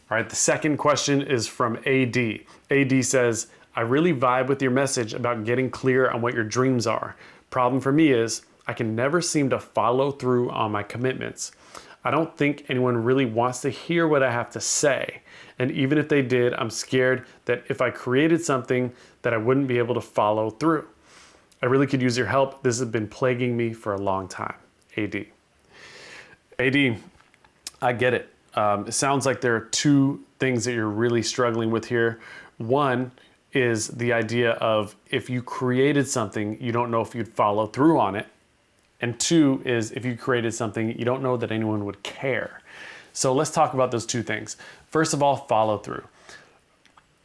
All right, the second question is from AD. AD says, I really vibe with your message about getting clear on what your dreams are. Problem for me is I can never seem to follow through on my commitments. I don't think anyone really wants to hear what I have to say. And even if they did, I'm scared that if I created something that I wouldn't be able to follow through. I really could use your help. This has been plaguing me for a long time. AD. AD, I get it. It sounds like there are two things that you're really struggling with here. One is the idea of if you created something, you don't know if you'd follow through on it. And two is if you created something, you don't know that anyone would care. So let's talk about those two things. First of all, follow through.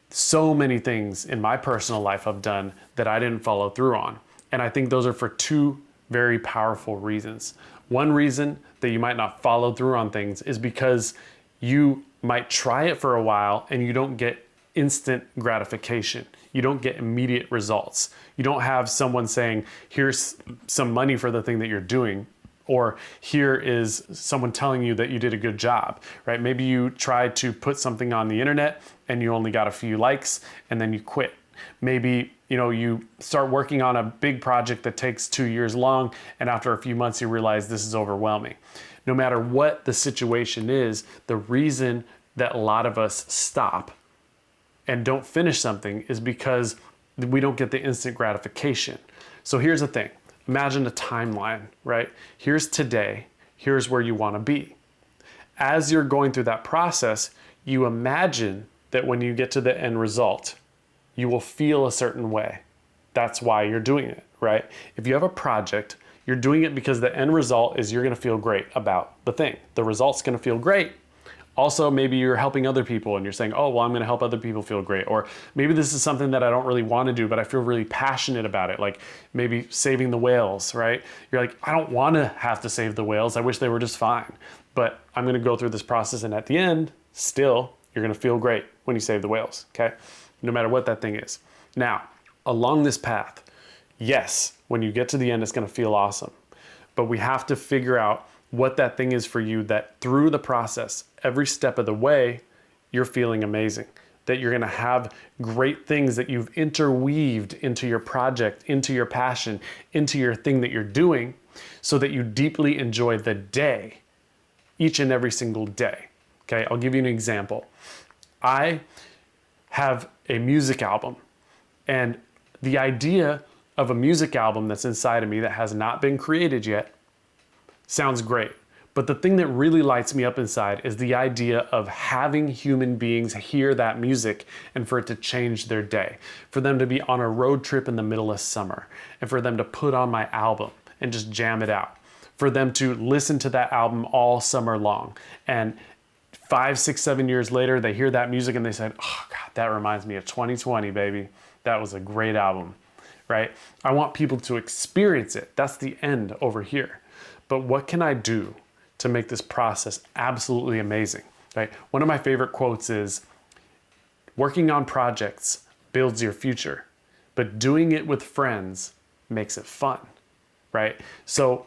So many things in my personal life I've done that I didn't follow through on. And I think those are for two very powerful reasons. One reason that you might not follow through on things is because you might try it for a while and you don't get instant gratification. You don't get immediate results. You don't have someone saying, here's some money for the thing that you're doing, or here is someone telling you that you did a good job, right? Maybe you tried to put something on the internet and you only got a few likes and then you quit. Maybe you start working on a big project that takes 2 years long, and after a few months you realize this is overwhelming. No matter what the situation is, the reason that a lot of us stop and don't finish something is because we don't get the instant gratification. So here's the thing. Imagine a timeline, right? Here's today. Here's where you want to be. As you're going through that process, you imagine that when you get to the end result, you will feel a certain way. That's why you're doing it, right? If you have a project, you're doing it because the end result is you're going to feel great about the thing. The result's going to feel great. Also, maybe you're helping other people and you're saying, oh, well, I'm going to help other people feel great. Or maybe this is something that I don't really want to do, but I feel really passionate about it. Like maybe saving the whales, right? You're like, I don't want to have to save the whales. I wish they were just fine. But I'm going to go through this process. And at the end, still, you're going to feel great when you save the whales, okay? No matter what that thing is. Now, along this path, yes, when you get to the end, it's going to feel awesome. But we have to figure out what that thing is for you that through the process, every step of the way, you're feeling amazing. That you're going to have great things that you've interweaved into your project, into your passion, into your thing that you're doing, so that you deeply enjoy the day, each and every single day. Okay, I'll give you an example. I have a music album, and the idea of a music album that's inside of me that has not been created yet sounds great. But the thing that really lights me up inside is the idea of having human beings hear that music and for it to change their day, for them to be on a road trip in the middle of summer, and for them to put on my album and just jam it out, for them to listen to that album all summer long. And 5, 6, 7 years later, they hear that music and they say, oh God, that reminds me of 2020, baby. That was a great album, right? I want people to experience it. That's the end over here. But what can I do to make this process absolutely amazing, right? One of my favorite quotes is, working on projects builds your future, but doing it with friends makes it fun, right? So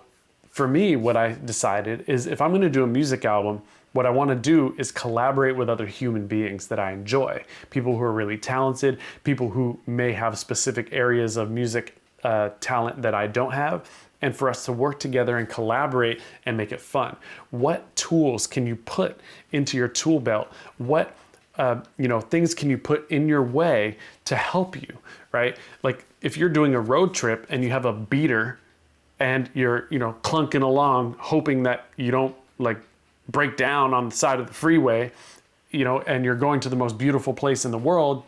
for me, what I decided is if I'm going to do a music album, what I want to do is collaborate with other human beings that I enjoy, people who are really talented, people who may have specific areas of music talent that I don't have, and for us to work together and collaborate and make it fun. What tools can you put into your tool belt? What things can you put in your way to help you, right? Like if you're doing a road trip and you have a beater and you're clunking along hoping that you don't break down on the side of the freeway, and you're going to the most beautiful place in the world.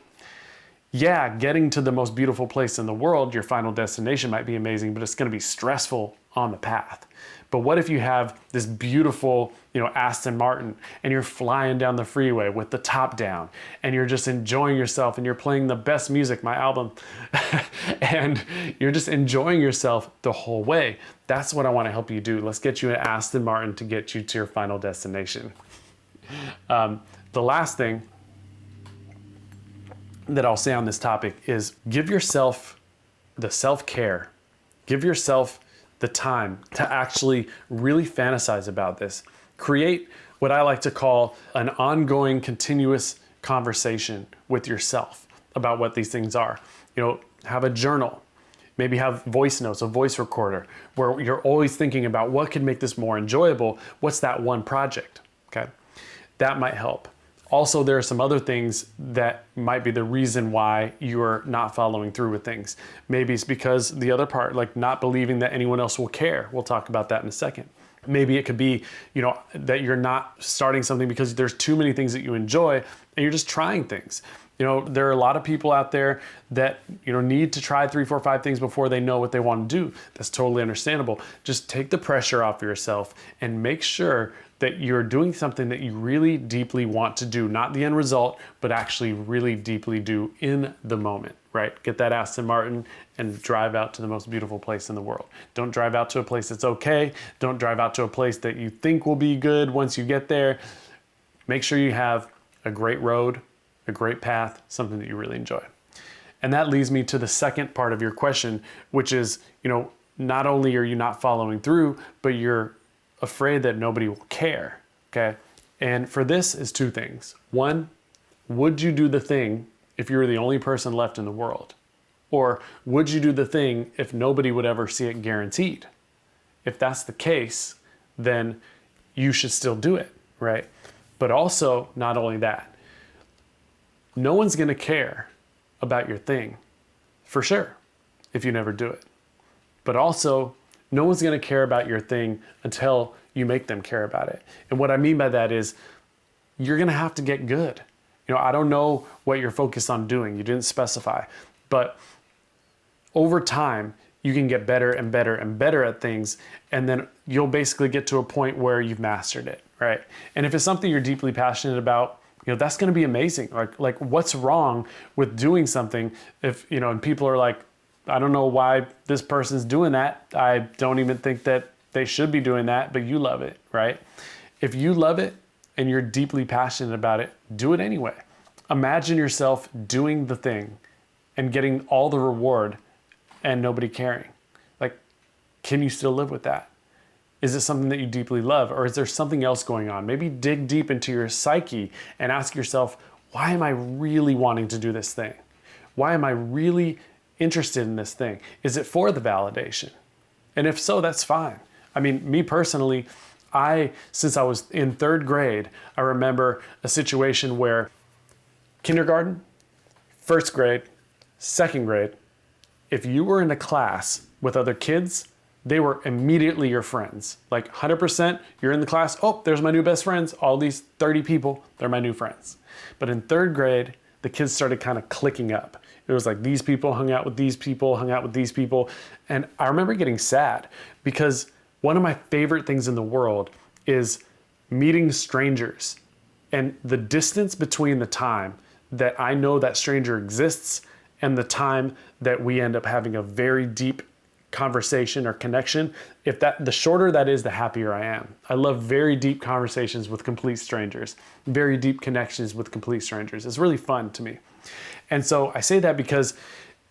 Yeah, getting to the most beautiful place in the world, your final destination might be amazing, but it's going to be stressful on the path. But what if you have this beautiful, Aston Martin, and you're flying down the freeway with the top down, and you're just enjoying yourself, and you're playing the best music, my album, and you're just enjoying yourself the whole way. That's what I want to help you do. Let's get you an Aston Martin to get you to your final destination. The last thing that I'll say on this topic is give yourself the self-care. Give yourself the time to actually really fantasize about this. Create what I like to call an ongoing, continuous conversation with yourself about what these things are. Have a journal. Maybe have voice notes, a voice recorder, where you're always thinking about what could make this more enjoyable. What's that one project? Okay, that might help. Also, there are some other things that might be the reason why you're not following through with things. Maybe it's because the other part, like not believing that anyone else will care. We'll talk about that in a second. Maybe it could be, that you're not starting something because there's too many things that you enjoy and you're just trying things. There are a lot of people out there that, need to try 3, 4, 5 things before they know what they want to do. That's totally understandable. Just take the pressure off yourself and make sure that you're doing something that you really deeply want to do, not the end result, but actually really deeply do in the moment, right? Get that Aston Martin and drive out to the most beautiful place in the world. Don't drive out to a place that's okay. Don't drive out to a place that you think will be good once you get there. Make sure you have a great road, a great path, something that you really enjoy. And that leads me to the second part of your question, which is, not only are you not following through, but you're afraid that nobody will care, okay? And for this is 2 things. One, would you do the thing if you were the only person left in the world? Or would you do the thing if nobody would ever see it guaranteed? If that's the case, then you should still do it, right? But also, not only that, no one's gonna care about your thing, for sure, if you never do it. But also, no one's gonna care about your thing until you make them care about it. And what I mean by that is, you're gonna have to get good. I don't know what you're focused on doing, you didn't specify, but over time, you can get better and better and better at things, and then you'll basically get to a point where you've mastered it, right? And if it's something you're deeply passionate about, that's gonna be amazing. Like what's wrong with doing something if, and people are like, I don't know why this person's doing that. I don't even think that they should be doing that, but you love it, right? If you love it and you're deeply passionate about it, do it anyway. Imagine yourself doing the thing and getting all the reward and nobody caring. Like, can you still live with that? Is it something that you deeply love, or is there something else going on? Maybe dig deep into your psyche and ask yourself, why am I really wanting to do this thing? Why am I really interested in this thing? Is it for the validation? And if so, that's fine. I mean, me personally, since I was in 3rd grade, I remember a situation where kindergarten, 1st grade, 2nd grade, if you were in a class with other kids, they were immediately your friends. Like 100%, you're in the class, oh, there's my new best friends. All these 30 people, they're my new friends. But in 3rd grade, the kids started kind of clicking up. It was like these people hung out with these people, hung out with these people. And I remember getting sad because one of my favorite things in the world is meeting strangers. And the distance between the time that I know that stranger exists and the time that we end up having a very deep conversation or connection, the shorter that is, the happier I am. I love very deep conversations with complete strangers, very deep connections with complete strangers. It's really fun to me. And so I say that because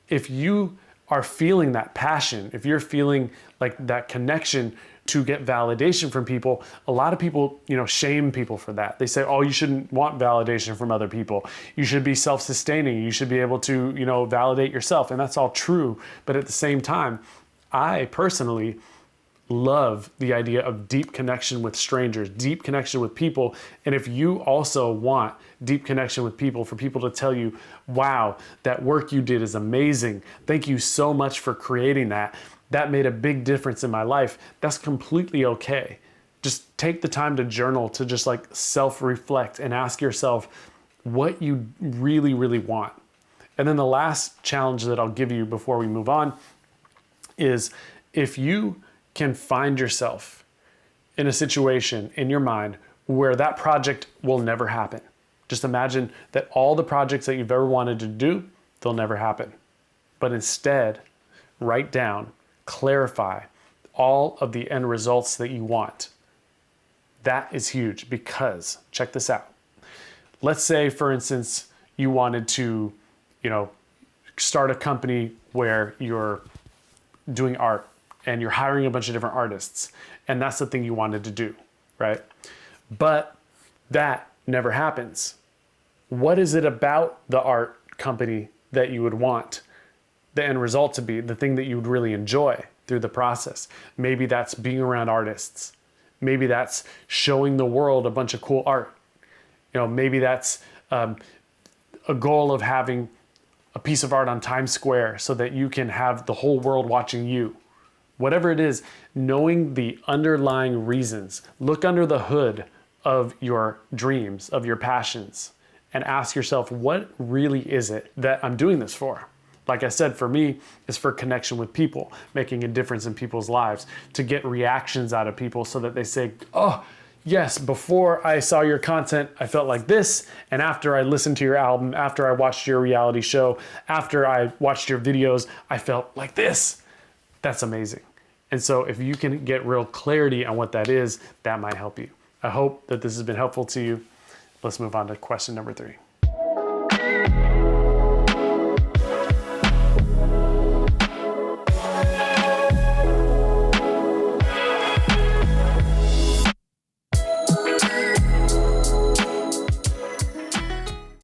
if you are feeling that passion, if you're feeling like that connection to get validation from people, a lot of people, shame people for that. They say, oh, you shouldn't want validation from other people. You should be self-sustaining. You should be able to, validate yourself. And that's all true. But at the same time, I personally love the idea of deep connection with strangers, deep connection with people. And if you also want deep connection with people, for people to tell you, wow, that work you did is amazing. Thank you so much for creating that. That made a big difference in my life. That's completely okay. Just take the time to journal, to just like self-reflect and ask yourself what you really, really want. And then the last challenge that I'll give you before we move on is if you can find yourself in a situation in your mind where that project will never happen. Just imagine that all the projects that you've ever wanted to do, they'll never happen. But instead, write down, clarify all of the end results that you want. That is huge because, check this out. Let's say, for instance, you wanted to, start a company where you're doing art and you're hiring a bunch of different artists, and that's the thing you wanted to do, right? But that never happens. What is it about the art company that you would want the end result to be, the thing that you would really enjoy through the process? Maybe that's being around artists. Maybe that's showing the world a bunch of cool art. Maybe that's a goal of having a piece of art on Times Square so that you can have the whole world watching you. Whatever it is, knowing the underlying reasons, look under the hood of your dreams, of your passions, and ask yourself, what really is it that I'm doing this for? Like I said, for me, it's for connection with people, making a difference in people's lives, to get reactions out of people so that they say, oh, yes, before I saw your content, I felt like this. And after I listened to your album, after I watched your reality show, after I watched your videos, I felt like this. That's amazing. And so if you can get real clarity on what that is, that might help you. I hope that this has been helpful to you. Let's move on to question number 3.